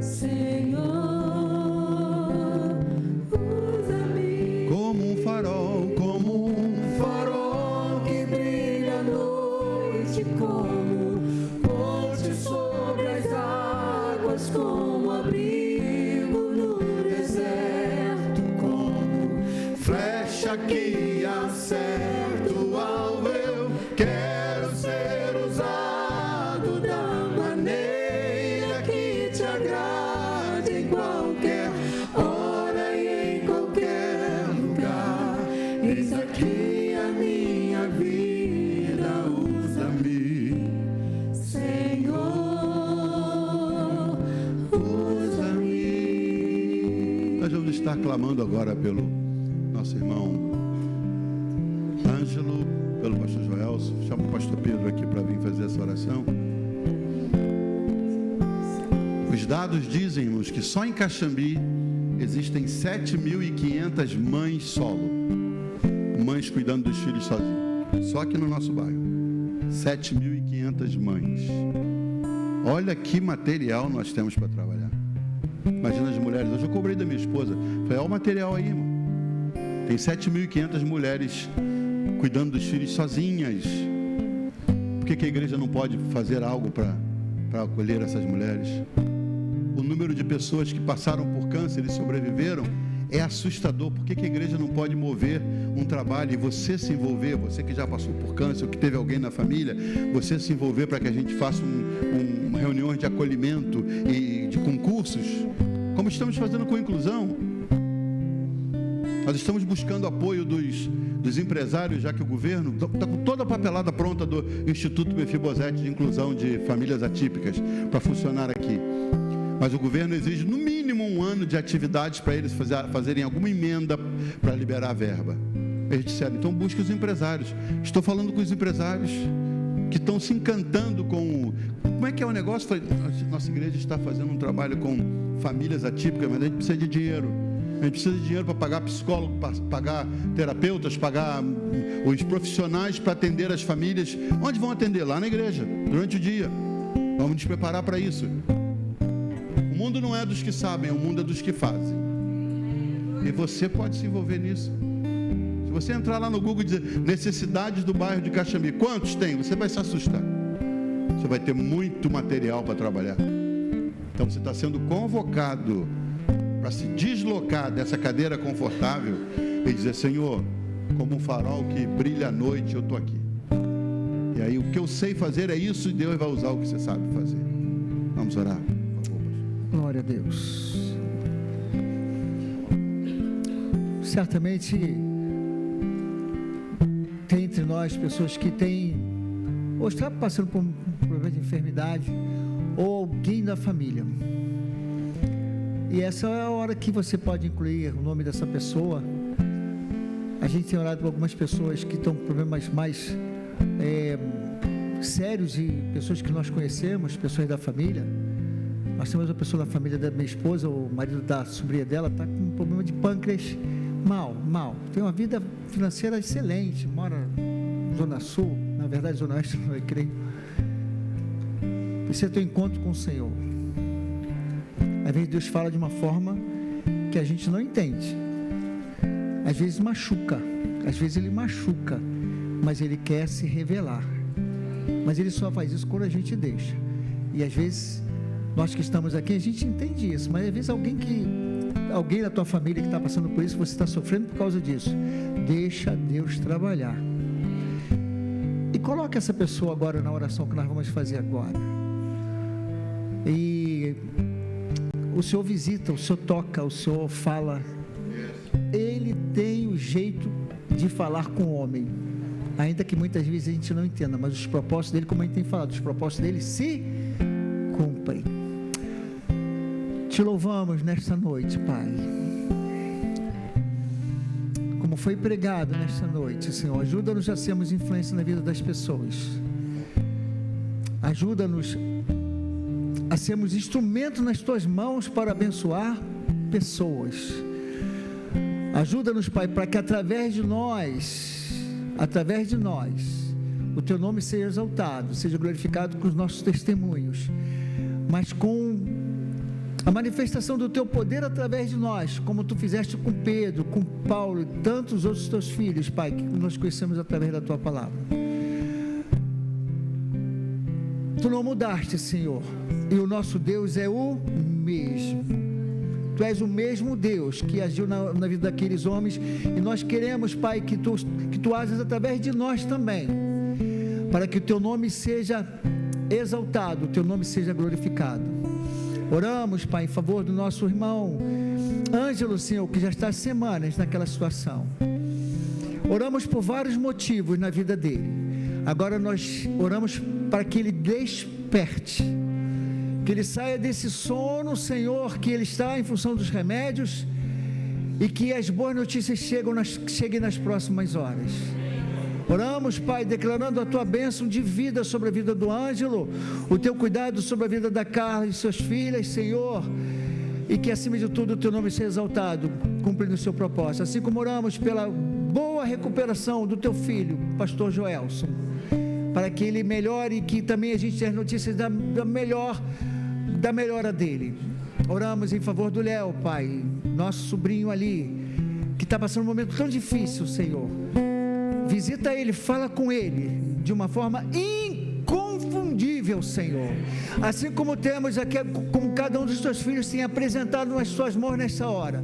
Senhor, usa-me Como um farol, como um farol que brilha à noite, como ponte sobre as águas, como abrigo no deserto, como flecha que acerta o alvo. Eu quero ser usado da maneira que te agrade, em qualquer hora e em qualquer lugar. Eis aqui a minha vida, usa-me, Senhor, usa-me. Nós vamos estar clamando agora pelo nosso irmão Ângelo, pelo pastor Joelso. Chama o pastor Pedro aqui para vir fazer essa oração. Os dados dizem, irmãos, que só em Caxambi existem 7.500 mães solo, mães cuidando dos filhos sozinhas, só aqui no nosso bairro. 7.500 mães. Olha que material nós temos para trabalhar. Imagina as mulheres. Hoje eu cobrei da minha esposa. Falei, olha o material aí, irmão. Tem 7.500 mulheres cuidando dos filhos sozinhas. Por que a igreja não pode fazer algo para acolher essas mulheres? O número de pessoas que passaram por câncer e sobreviveram é assustador. Por que a igreja não pode mover um trabalho e você se envolver, você que já passou por câncer, ou que teve alguém na família, você se envolver para que a gente faça uma reunião de acolhimento e de concursos, como estamos fazendo com a inclusão. Nós estamos buscando apoio dos empresários, já que o governo está com toda a papelada pronta do Instituto Mefibosete de Inclusão de Famílias Atípicas para funcionar aqui. Mas o governo exige no mínimo 1 ano de atividades para eles fazerem alguma emenda para liberar a verba. Eles disseram, então busque os empresários. Estou falando com os empresários que estão se encantando com... Como é que é o negócio? Nossa igreja está fazendo um trabalho com famílias atípicas, mas a gente precisa de dinheiro. A gente precisa de dinheiro para pagar psicólogo, para pagar terapeutas, pagar os profissionais para atender as famílias. Onde vão atender? Lá na igreja, durante o dia. Vamos nos preparar para isso. O mundo não é dos que sabem, o mundo é dos que fazem. E você pode se envolver nisso. Se você entrar lá no Google e dizer necessidades do bairro de Caxambi, quantos tem? Você vai se assustar. Você vai ter muito material para trabalhar. Então você está sendo convocado para se deslocar dessa cadeira confortável e dizer, Senhor, como um farol que brilha à noite, eu estou aqui. E aí o que eu sei fazer é isso e Deus vai usar o que você sabe fazer. Vamos orar, por favor. Glória a Deus. Certamente tem entre nós pessoas que têm, ou está passando por um problema de enfermidade, ou alguém da família. E essa é a hora que você pode incluir o nome dessa pessoa. A gente tem orado com algumas pessoas que estão com problemas mais sérios e pessoas que nós conhecemos, pessoas da família. Nós temos uma pessoa da família da minha esposa, o marido da sobrinha dela está com um problema de pâncreas mal. Tem uma vida financeira excelente, mora na Zona Sul, na verdade Zona Oeste, eu creio. Precisa ter um encontro com o Senhor. Às vezes Deus fala de uma forma que a gente não entende. Às vezes machuca, às vezes Ele machuca, mas Ele quer se revelar. Mas Ele só faz isso quando a gente deixa. E às vezes Nós que estamos aqui, a gente entende isso, mas às vezes alguém da tua família que está passando por isso, você está sofrendo por causa disso. Deixa Deus trabalhar. E coloca essa pessoa agora na oração que nós vamos fazer agora. E o Senhor visita, o Senhor toca, o Senhor fala. Ele tem o jeito de falar com o homem, ainda que muitas vezes a gente não entenda, mas os propósitos dele, como a gente tem falado, os propósitos dele se cumprem. Te louvamos nesta noite, Pai. Como foi pregado nesta noite, Senhor, ajuda-nos a sermos influência na vida das pessoas. Ajuda-nos a sermos instrumento nas Tuas mãos para abençoar pessoas. Ajuda-nos, Pai, para que através de nós, o Teu nome seja exaltado, seja glorificado com os nossos testemunhos, mas com a manifestação do Teu poder através de nós, como Tu fizeste com Pedro, com Paulo e tantos outros Teus filhos, Pai, que nós conhecemos através da Tua palavra. Tu não mudaste, Senhor, e o nosso Deus é o mesmo. Tu és o mesmo Deus que agiu na vida daqueles homens, e nós queremos, Pai, que Tu ajas através de nós também, para que o Teu nome seja exaltado, o Teu nome seja glorificado. Oramos, Pai, em favor do nosso irmão Ângelo, Senhor, que já está há semanas naquela situação. Oramos por vários motivos na vida dele. Agora nós oramos para que ele desperte, que ele saia desse sono, Senhor, que ele está em função dos remédios, e que as boas notícias cheguem nas próximas horas. Oramos, Pai, declarando a Tua bênção de vida sobre a vida do Ângelo, o Teu cuidado sobre a vida da Carla e suas filhas, Senhor, e que acima de tudo o Teu nome seja exaltado, cumprindo o seu propósito. Assim como oramos pela boa recuperação do Teu filho, pastor Joelson, para que ele melhore, e que também a gente tenha notícias da melhora dele. Oramos em favor do Léo, Pai, nosso sobrinho ali, que está passando um momento tão difícil, Senhor. Visita ele, fala com ele de uma forma inconfundível, Senhor. Assim como temos aqui, como cada um dos Teus filhos tem apresentado nas Tuas mãos nessa hora,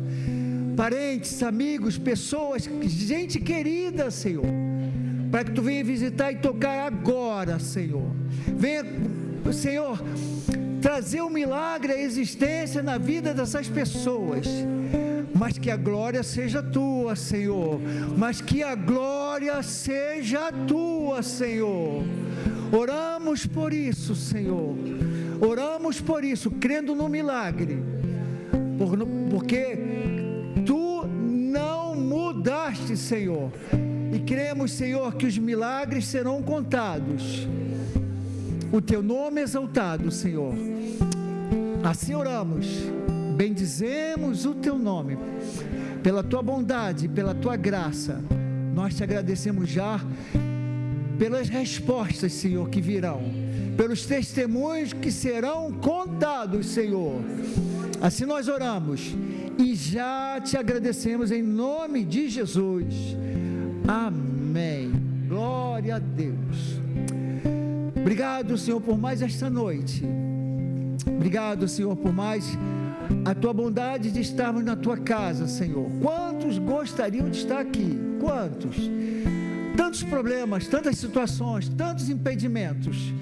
parentes, amigos, pessoas, gente querida, Senhor, para que Tu venha visitar e tocar agora, Senhor. Venha, Senhor, trazer um milagre à existência na vida dessas pessoas, mas que a glória seja Tua, Senhor, mas que a glória seja Tua, Senhor. Oramos por isso, Senhor, oramos por isso, crendo no milagre, porque Tu não mudaste, Senhor, e cremos, Senhor, que os milagres serão contados, o Teu nome exaltado, Senhor. Assim oramos, bendizemos o Teu nome, pela Tua bondade, pela Tua graça. Nós Te agradecemos já pelas respostas, Senhor, que virão, pelos testemunhos que serão contados, Senhor. Assim nós oramos e já Te agradecemos em nome de Jesus. Amém. Glória a Deus. Obrigado, Senhor, por mais esta noite. Obrigado, Senhor, por mais a Tua bondade de estarmos na Tua casa, Senhor. Quantos gostariam de estar aqui? Quantos? Tantos problemas, tantas situações, tantos impedimentos.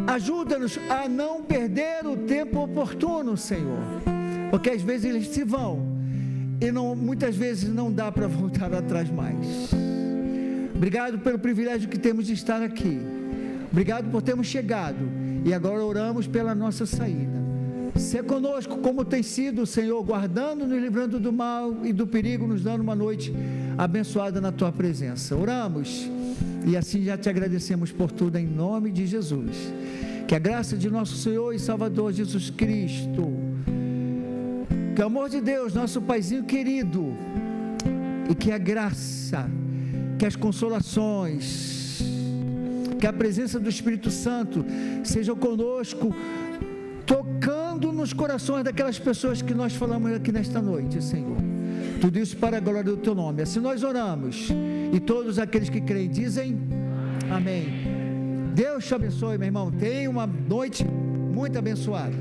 Ajuda-nos a não perder o tempo oportuno, Senhor, porque às vezes eles se vão e muitas vezes não dá para voltar atrás mais. Obrigado pelo privilégio que temos de estar aqui. Obrigado por termos chegado e agora oramos pela nossa saída. Ser conosco como tem sido, Senhor, guardando-nos, livrando do mal e do perigo, nos dando uma noite abençoada na Tua presença. Oramos e assim já Te agradecemos por tudo em nome de Jesus. Que a graça de nosso Senhor e Salvador Jesus Cristo, que o amor de Deus, nosso Paizinho querido, e que a graça, que as consolações, que a presença do Espírito Santo sejam conosco, tocando nos corações daquelas pessoas que nós falamos aqui nesta noite, Senhor. Tudo isso para a glória do Teu nome. Assim nós oramos, e todos aqueles que creem dizem amém. Deus te abençoe, meu irmão. Tenha uma noite muito abençoada.